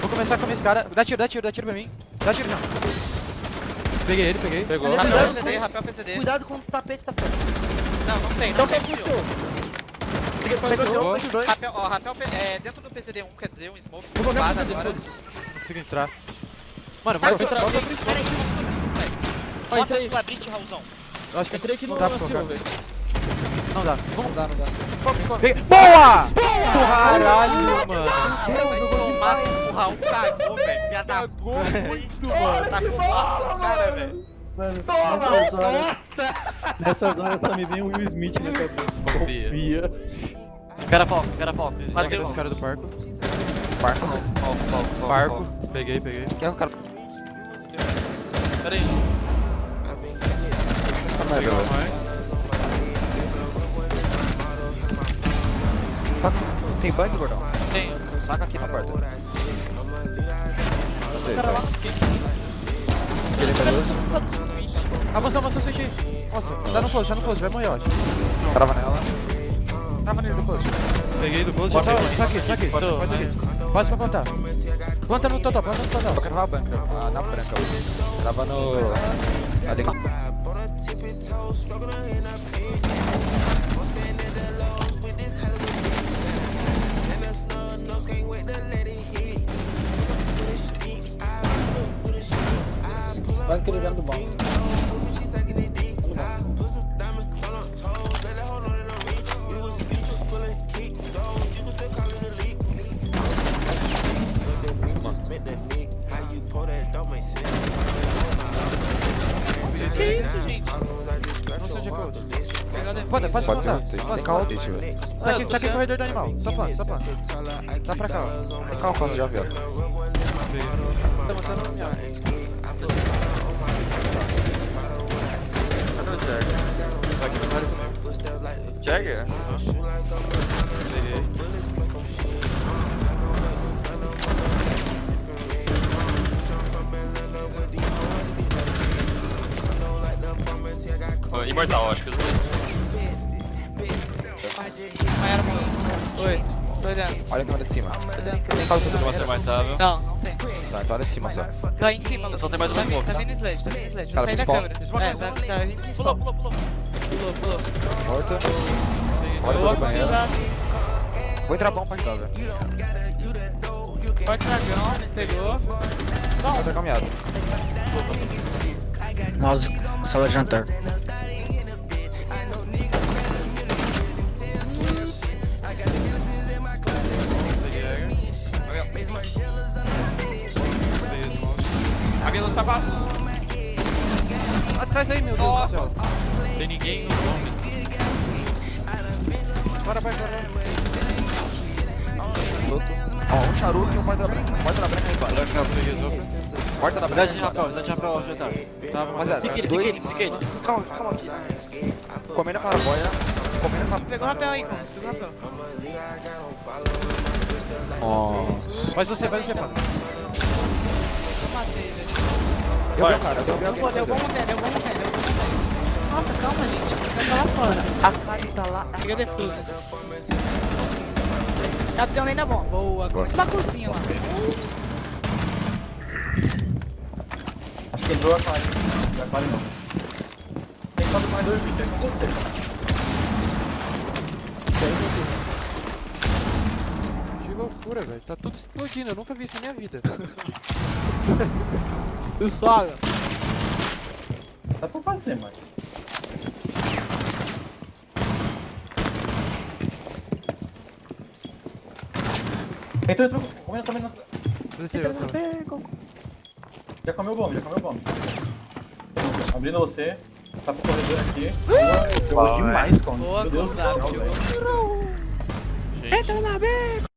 Vou começar com esse cara. Dá tiro pra mim. Dá tiro já. Peguei ele, peguei. Pegou. Rapel PCD, rapel PCD. Cuidado com o tapete, tá perto. Não tem. Então Não tem fechou. fio. Pegou. Fecha os dois. Rapel, ó, rapel dentro do PCD 1, quer dizer, um smoke. Vou jogar Vaza pro agora. foda-se. Não consigo entrar. Mano, Tá, vai. entrar, volta, volta, peraí, Ó, bota entrei. sua bridge, Raulzão. Eu acho que Entrei aqui não no dá pra colocar. velho. Não dá. Não dá. Peguei. Boa! Caralho, mano. Tomar o Raul cagou, velho. Piada Cagou muito, mano. Tá com bosta no cara, velho. Nossa! Nessas horas só me vem o Will Smith na cabeça. Confia. Espera foco. Matei os caras do parco. Parco. Peguei. Quer o cara. Pera aí. Peguei o mais. Tem bug, gordão? Tem. Saca aqui na porta. Você, Cara lá. Ele pegou. Avançou, switch aí. Nossa, tá no close, vai morrer, ó. Trava nela. Tava nele do close. Peguei do close, tá aqui. Pode aqui. Pode pra plantar. Planta no total. Vou cravar a banca. Ah, na branca. Trava no. Ali. Vai querer dentro do banco. Que isso, gente? Não sei onde é que eu tô. Pode plantar. Tem carro deixa, velho. Tá aqui o corredor do animal. Só planta. Tá pra cá, ó. Tem carro já viu. Tá mostrando na minha. Cadê o Jagger? Tá aqui no rádio comigo. Jagger? Peguei. Imortal, acho que os dois. Maiara morreu. Oi, tô olhando. Olha a câmera de cima. Tô olhando também. Fala tudo Tem uma ser martável. Não tem. Tá, então olha de cima só. Tá em cima, Eu só tenho mais um tá vindo, smoke. tá vindo sledge, tá vindo sledge. Cara, Vou sair da principal. câmera. Smoke, É, smoke. vai vir principal. Pulou. Pulou. Morta. Olha Boa, pro banheiro. cuidado. Vou entrar bom pra entrar, velho. Forte dragão, pegou. Vou ter caminhado. Mouse, sala de jantar. Alguém não está fácil. Atrás aí, meu Deus do céu. Tem ninguém no nome. Bora. Ó, um charuto e um porta da branca. Porta da branca aí embaixo. Porta da Dá branca. de rapel, ao jantar. Tá, Rapaziada, Fica ele. Calma. Comendo a claraboia. Pegou o rapel aí, cara. Pegou o rapel. Nossa. Faz você, mano. Eu matei, velho. Eu vi o cara, eu vi alguém. Pô, deu bom montanha. Nossa, calma, gente. Você tá lá fora. A Kali tá lá. Pega defusa. Capitão nem dá bom. Boa. Uma cozinha lá. Acho que entrou a Kali. Não é Kali não. Tem só do mais 2 vídeos, é com você. Que loucura, velho. Tá tudo explodindo, eu nunca vi isso na minha vida. Fala. Dá pra fazer, mano. Entrou. Comendo também na... Já comeu o bomb. Abrindo você. Tá pro corredor aqui. Jogou demais, cara. Boa, Meu Deus do céu, Gonzaga. velho. Gente.